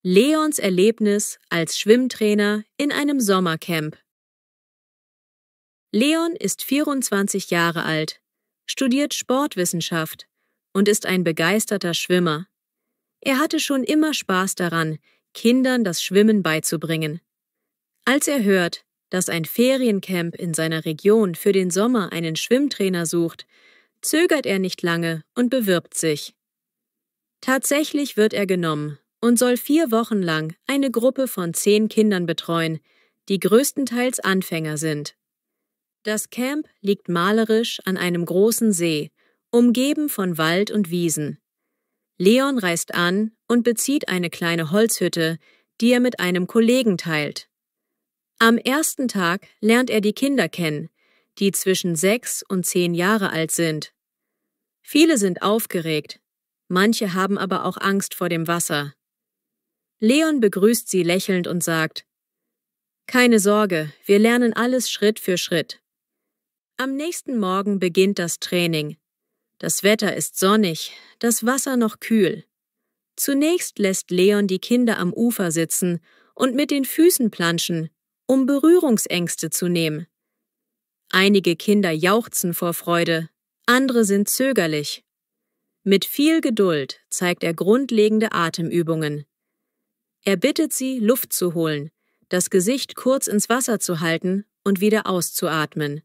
Leons Erlebnis als Schwimmtrainer in einem Sommercamp. Leon ist 24 Jahre alt, studiert Sportwissenschaft und ist ein begeisterter Schwimmer. Er hatte schon immer Spaß daran, Kindern das Schwimmen beizubringen. Als er hört, dass ein Feriencamp in seiner Region für den Sommer einen Schwimmtrainer sucht, zögert er nicht lange und bewirbt sich. Tatsächlich wird er genommen und soll 4 Wochen lang eine Gruppe von 10 Kindern betreuen, die größtenteils Anfänger sind. Das Camp liegt malerisch an einem großen See, umgeben von Wald und Wiesen. Leon reist an und bezieht eine kleine Holzhütte, die er mit einem Kollegen teilt. Am ersten Tag lernt er die Kinder kennen, die zwischen 6 und 10 Jahre alt sind. Viele sind aufgeregt, manche haben aber auch Angst vor dem Wasser. Leon begrüßt sie lächelnd und sagt: „Keine Sorge, wir lernen alles Schritt für Schritt." Am nächsten Morgen beginnt das Training. Das Wetter ist sonnig, das Wasser noch kühl. Zunächst lässt Leon die Kinder am Ufer sitzen und mit den Füßen planschen, um Berührungsängste zu nehmen. Einige Kinder jauchzen vor Freude, andere sind zögerlich. Mit viel Geduld zeigt er grundlegende Atemübungen. Er bittet sie, Luft zu holen, das Gesicht kurz ins Wasser zu halten und wieder auszuatmen.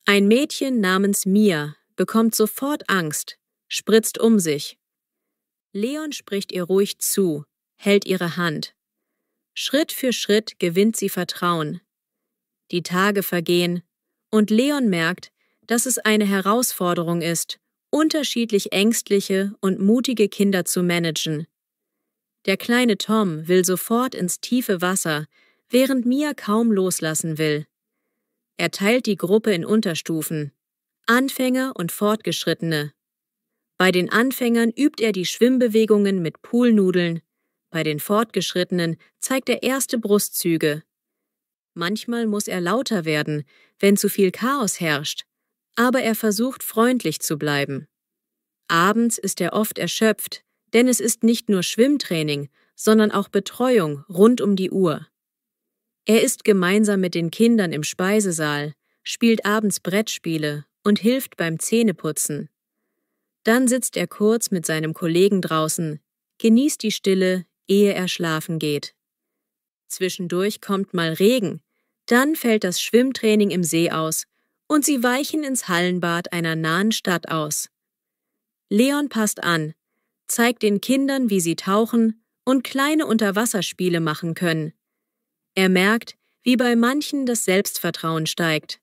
Ein Mädchen namens Mia bekommt sofort Angst, spritzt um sich. Leon spricht ihr ruhig zu, hält ihre Hand. Schritt für Schritt gewinnt sie Vertrauen. Die Tage vergehen und Leon merkt, dass es eine Herausforderung ist, unterschiedlich ängstliche und mutige Kinder zu managen. Der kleine Tom will sofort ins tiefe Wasser, während Mia kaum loslassen will. Er teilt die Gruppe in Unterstufen, Anfänger und Fortgeschrittene. Bei den Anfängern übt er die Schwimmbewegungen mit Poolnudeln, bei den Fortgeschrittenen zeigt er erste Brustzüge. Manchmal muss er lauter werden, wenn zu viel Chaos herrscht, aber er versucht freundlich zu bleiben. Abends ist er oft erschöpft, denn es ist nicht nur Schwimmtraining, sondern auch Betreuung rund um die Uhr. Er isst gemeinsam mit den Kindern im Speisesaal, spielt abends Brettspiele und hilft beim Zähneputzen. Dann sitzt er kurz mit seinem Kollegen draußen, genießt die Stille, ehe er schlafen geht. Zwischendurch kommt mal Regen, dann fällt das Schwimmtraining im See aus und sie weichen ins Hallenbad einer nahen Stadt aus. Leon passt an, zeigt den Kindern, wie sie tauchen und kleine Unterwasserspiele machen können. Er merkt, wie bei manchen das Selbstvertrauen steigt.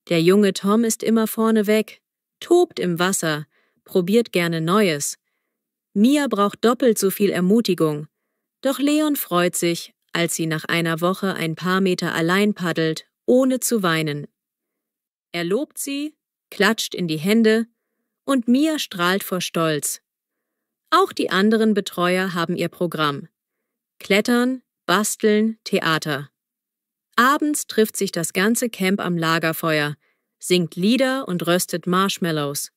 Der junge Tom ist immer vorneweg, tobt im Wasser, probiert gerne Neues. Mia braucht doppelt so viel Ermutigung, doch Leon freut sich, als sie nach einer Woche ein paar Meter allein paddelt, ohne zu weinen. Er lobt sie, klatscht in die Hände und Mia strahlt vor Stolz. Auch die anderen Betreuer haben ihr Programm: Klettern, Basteln, Theater. Abends trifft sich das ganze Camp am Lagerfeuer, singt Lieder und röstet Marshmallows.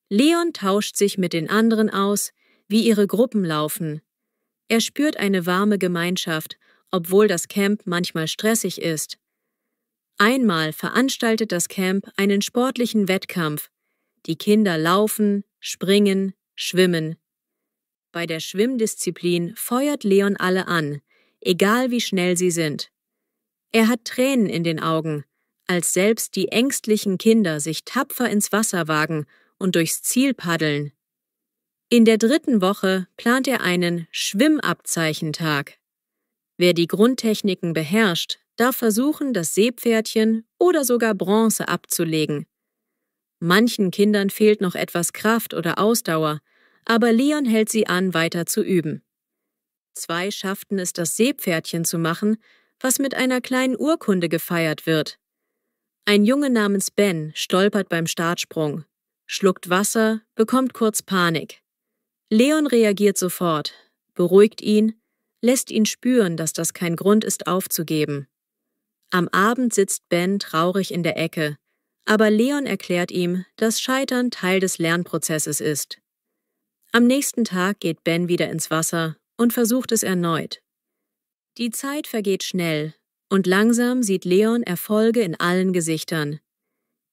Leon tauscht sich mit den anderen aus, wie ihre Gruppen laufen. Er spürt eine warme Gemeinschaft, obwohl das Camp manchmal stressig ist. Einmal veranstaltet das Camp einen sportlichen Wettkampf. Die Kinder laufen, springen, schwimmen. Bei der Schwimmdisziplin feuert Leon alle an, egal wie schnell sie sind. Er hat Tränen in den Augen, als selbst die ängstlichen Kinder sich tapfer ins Wasser wagen und durchs Ziel paddeln. In der 3. Woche plant er einen Schwimmabzeichentag. Wer die Grundtechniken beherrscht, darf versuchen, das Seepferdchen oder sogar Bronze abzulegen. Manchen Kindern fehlt noch etwas Kraft oder Ausdauer, aber Leon hält sie an, weiter zu üben. 2 schafften es, das Seepferdchen zu machen, was mit einer kleinen Urkunde gefeiert wird. Ein Junge namens Ben stolpert beim Startsprung, schluckt Wasser, bekommt kurz Panik. Leon reagiert sofort, beruhigt ihn, lässt ihn spüren, dass das kein Grund ist, aufzugeben. Am Abend sitzt Ben traurig in der Ecke, aber Leon erklärt ihm, dass Scheitern Teil des Lernprozesses ist. Am nächsten Tag geht Ben wieder ins Wasser und versucht es erneut. Die Zeit vergeht schnell und langsam sieht Leon Erfolge in allen Gesichtern.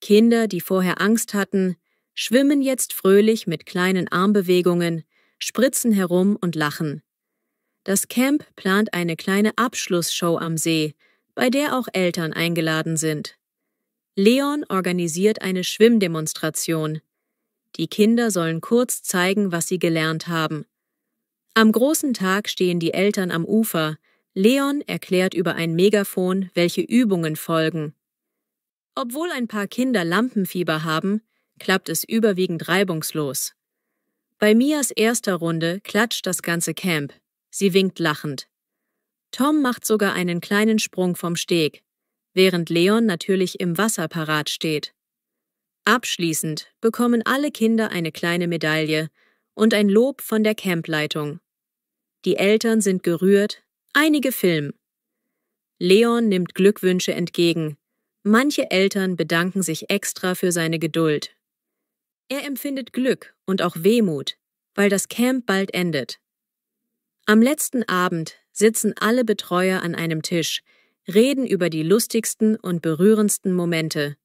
Kinder, die vorher Angst hatten, schwimmen jetzt fröhlich mit kleinen Armbewegungen, spritzen herum und lachen. Das Camp plant eine kleine Abschlussshow am See, bei der auch Eltern eingeladen sind. Leon organisiert eine Schwimmdemonstration. Die Kinder sollen kurz zeigen, was sie gelernt haben. Am großen Tag stehen die Eltern am Ufer. Leon erklärt über ein Megafon, welche Übungen folgen. Obwohl ein paar Kinder Lampenfieber haben, klappt es überwiegend reibungslos. Bei Mias erster Runde klatscht das ganze Camp. Sie winkt lachend. Tom macht sogar einen kleinen Sprung vom Steg, während Leon natürlich im Wasser parat steht. Abschließend bekommen alle Kinder eine kleine Medaille und ein Lob von der Campleitung. Die Eltern sind gerührt, einige filmen. Leon nimmt Glückwünsche entgegen. Manche Eltern bedanken sich extra für seine Geduld. Er empfindet Glück und auch Wehmut, weil das Camp bald endet. Am letzten Abend sitzen alle Betreuer an einem Tisch, reden über die lustigsten und berührendsten Momente.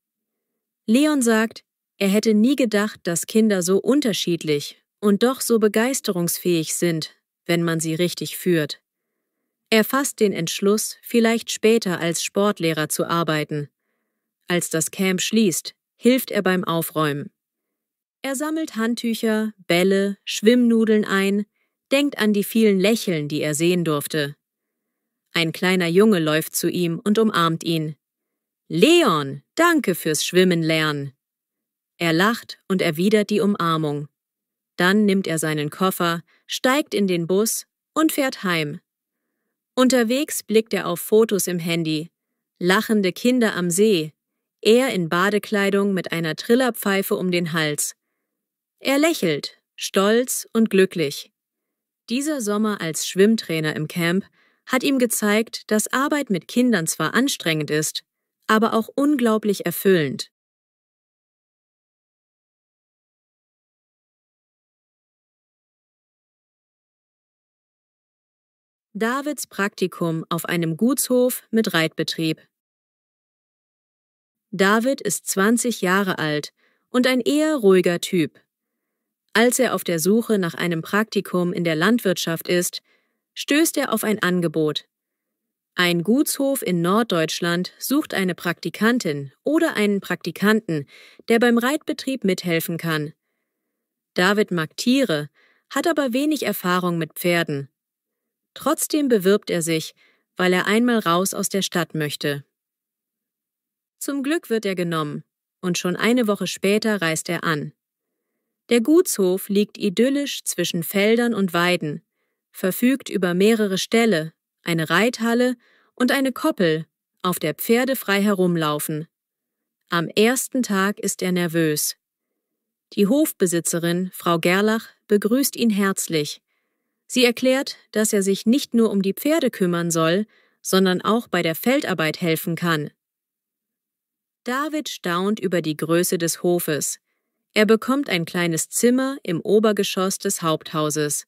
Leon sagt, er hätte nie gedacht, dass Kinder so unterschiedlich und doch so begeisterungsfähig sind, wenn man sie richtig führt. Er fasst den Entschluss, vielleicht später als Sportlehrer zu arbeiten. Als das Camp schließt, hilft er beim Aufräumen. Er sammelt Handtücher, Bälle, Schwimmnudeln ein, denkt an die vielen Lächeln, die er sehen durfte. Ein kleiner Junge läuft zu ihm und umarmt ihn. »Leon, danke fürs Schwimmen lernen!« Er lacht und erwidert die Umarmung. Dann nimmt er seinen Koffer, steigt in den Bus und fährt heim. Unterwegs blickt er auf Fotos im Handy. Lachende Kinder am See, er in Badekleidung mit einer Trillerpfeife um den Hals. Er lächelt, stolz und glücklich. Dieser Sommer als Schwimmtrainer im Camp hat ihm gezeigt, dass Arbeit mit Kindern zwar anstrengend ist, aber auch unglaublich erfüllend. Davids Praktikum auf einem Gutshof mit Reitbetrieb. David ist 20 Jahre alt und ein eher ruhiger Typ. Als er auf der Suche nach einem Praktikum in der Landwirtschaft ist, stößt er auf ein Angebot. Ein Gutshof in Norddeutschland sucht eine Praktikantin oder einen Praktikanten, der beim Reitbetrieb mithelfen kann. David mag Tiere, hat aber wenig Erfahrung mit Pferden. Trotzdem bewirbt er sich, weil er einmal raus aus der Stadt möchte. Zum Glück wird er genommen, und schon eine Woche später reist er an. Der Gutshof liegt idyllisch zwischen Feldern und Weiden, verfügt über mehrere Ställe, eine Reithalle und eine Koppel, auf der Pferde frei herumlaufen. Am ersten Tag ist er nervös. Die Hofbesitzerin, Frau Gerlach, begrüßt ihn herzlich. Sie erklärt, dass er sich nicht nur um die Pferde kümmern soll, sondern auch bei der Feldarbeit helfen kann. David staunt über die Größe des Hofes. Er bekommt ein kleines Zimmer im Obergeschoss des Haupthauses.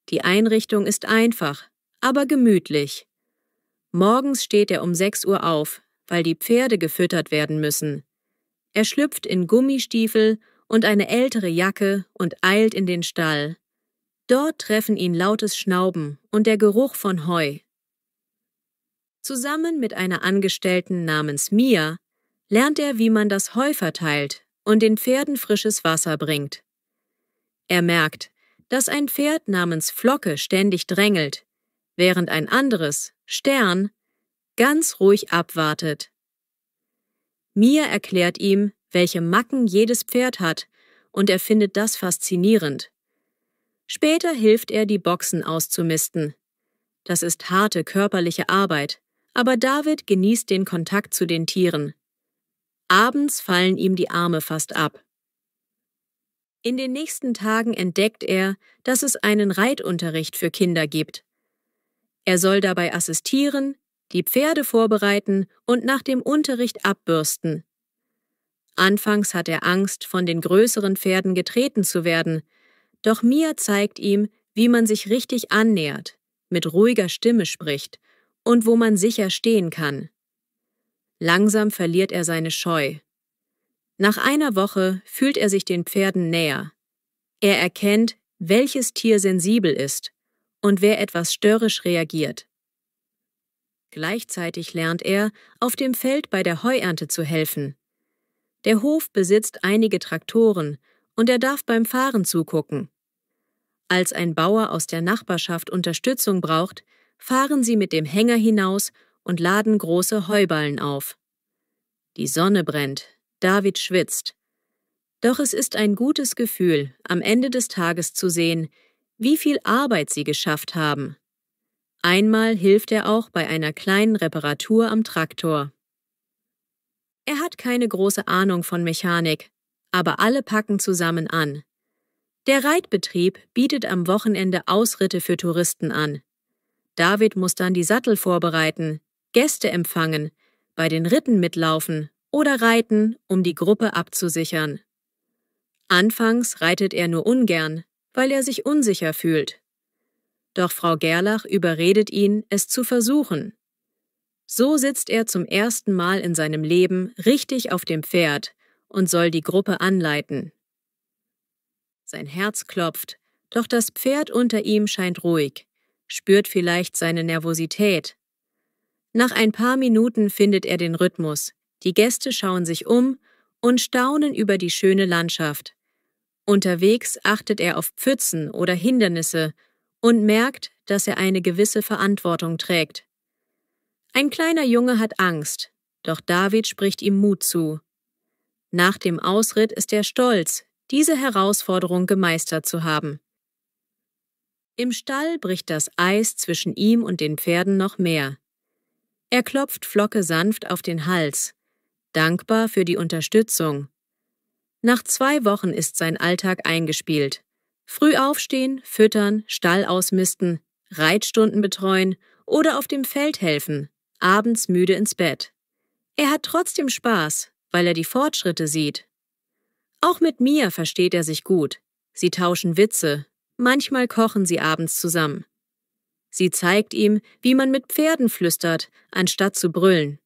Die Einrichtung ist einfach, aber gemütlich. Morgens steht er um 6 Uhr auf, weil die Pferde gefüttert werden müssen. Er schlüpft in Gummistiefel und eine ältere Jacke und eilt in den Stall. Dort treffen ihn lautes Schnauben und der Geruch von Heu. Zusammen mit einer Angestellten namens Mia lernt er, wie man das Heu verteilt und den Pferden frisches Wasser bringt. Er merkt, dass ein Pferd namens Flocke ständig drängelt, während ein anderes, Stern, ganz ruhig abwartet. Mia erklärt ihm, welche Macken jedes Pferd hat, und er findet das faszinierend. Später hilft er, die Boxen auszumisten. Das ist harte körperliche Arbeit, aber David genießt den Kontakt zu den Tieren. Abends fallen ihm die Arme fast ab. In den nächsten Tagen entdeckt er, dass es einen Reitunterricht für Kinder gibt. Er soll dabei assistieren, die Pferde vorbereiten und nach dem Unterricht abbürsten. Anfangs hat er Angst, von den größeren Pferden getreten zu werden, doch Mia zeigt ihm, wie man sich richtig annähert, mit ruhiger Stimme spricht und wo man sicher stehen kann. Langsam verliert er seine Scheu. Nach einer Woche fühlt er sich den Pferden näher. Er erkennt, welches Tier sensibel ist und wer etwas störrisch reagiert. Gleichzeitig lernt er, auf dem Feld bei der Heuernte zu helfen. Der Hof besitzt einige Traktoren und er darf beim Fahren zugucken. Als ein Bauer aus der Nachbarschaft Unterstützung braucht, fahren sie mit dem Hänger hinaus und laden große Heuballen auf. Die Sonne brennt, David schwitzt. Doch es ist ein gutes Gefühl, am Ende des Tages zu sehen, wie viel Arbeit sie geschafft haben. Einmal hilft er auch bei einer kleinen Reparatur am Traktor. Er hat keine große Ahnung von Mechanik, aber alle packen zusammen an. Der Reitbetrieb bietet am Wochenende Ausritte für Touristen an. David muss dann die Sattel vorbereiten, Gäste empfangen, bei den Ritten mitlaufen oder reiten, um die Gruppe abzusichern. Anfangs reitet er nur ungern, weil er sich unsicher fühlt. Doch Frau Gerlach überredet ihn, es zu versuchen. So sitzt er zum ersten Mal in seinem Leben richtig auf dem Pferd und soll die Gruppe anleiten. Sein Herz klopft, doch das Pferd unter ihm scheint ruhig, spürt vielleicht seine Nervosität. Nach ein paar Minuten findet er den Rhythmus, die Gäste schauen sich um und staunen über die schöne Landschaft. Unterwegs achtet er auf Pfützen oder Hindernisse und merkt, dass er eine gewisse Verantwortung trägt. Ein kleiner Junge hat Angst, doch David spricht ihm Mut zu. Nach dem Ausritt ist er stolz, diese Herausforderung gemeistert zu haben. Im Stall bricht das Eis zwischen ihm und den Pferden noch mehr. Er klopft Flocke sanft auf den Hals, dankbar für die Unterstützung. Nach 2 Wochen ist sein Alltag eingespielt. Früh aufstehen, füttern, Stall ausmisten, Reitstunden betreuen oder auf dem Feld helfen, abends müde ins Bett. Er hat trotzdem Spaß, weil er die Fortschritte sieht. Auch mit Mia versteht er sich gut. Sie tauschen Witze, manchmal kochen sie abends zusammen. Sie zeigt ihm, wie man mit Pferden flüstert, anstatt zu brüllen.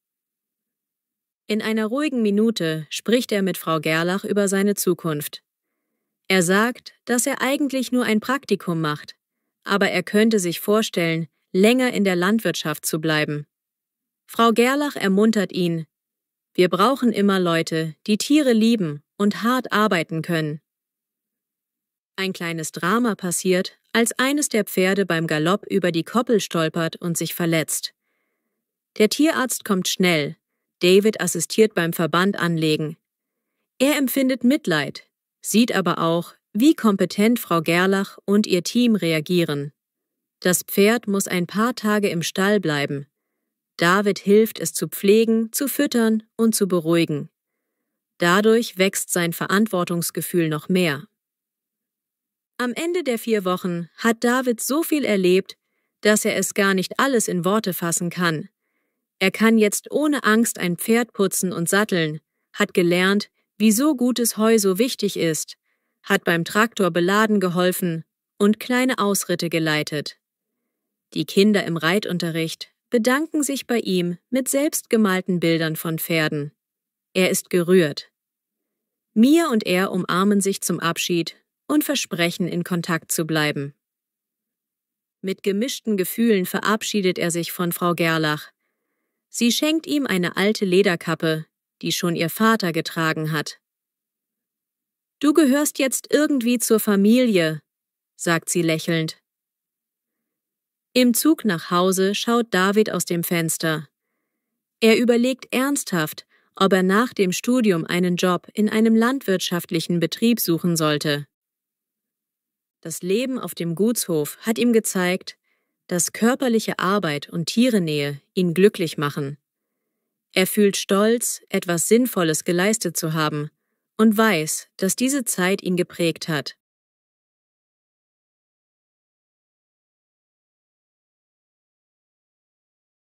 In einer ruhigen Minute spricht er mit Frau Gerlach über seine Zukunft. Er sagt, dass er eigentlich nur ein Praktikum macht, aber er könnte sich vorstellen, länger in der Landwirtschaft zu bleiben. Frau Gerlach ermuntert ihn: Wir brauchen immer Leute, die Tiere lieben und hart arbeiten können. Ein kleines Drama passiert, als eines der Pferde beim Galopp über die Koppel stolpert und sich verletzt. Der Tierarzt kommt schnell, David assistiert beim Verband anlegen. Er empfindet Mitleid, sieht aber auch, wie kompetent Frau Gerlach und ihr Team reagieren. Das Pferd muss ein paar Tage im Stall bleiben. David hilft, es zu pflegen, zu füttern und zu beruhigen. Dadurch wächst sein Verantwortungsgefühl noch mehr. Am Ende der 4 Wochen hat David so viel erlebt, dass er es gar nicht alles in Worte fassen kann. Er kann jetzt ohne Angst ein Pferd putzen und satteln, hat gelernt, wieso gutes Heu so wichtig ist, hat beim Traktor beladen geholfen und kleine Ausritte geleitet. Die Kinder im Reitunterricht bedanken sich bei ihm mit selbstgemalten Bildern von Pferden. Er ist gerührt. Mia und er umarmen sich zum Abschied und versprechen, in Kontakt zu bleiben. Mit gemischten Gefühlen verabschiedet er sich von Frau Gerlach. Sie schenkt ihm eine alte Lederkappe, die schon ihr Vater getragen hat. »Du gehörst jetzt irgendwie zur Familie«, sagt sie lächelnd. Im Zug nach Hause schaut David aus dem Fenster. Er überlegt ernsthaft, ob er nach dem Studium einen Job in einem landwirtschaftlichen Betrieb suchen sollte. Das Leben auf dem Gutshof hat ihm gezeigt, dass körperliche Arbeit und Tierenähe ihn glücklich machen. Er fühlt Stolz, etwas Sinnvolles geleistet zu haben und weiß, dass diese Zeit ihn geprägt hat.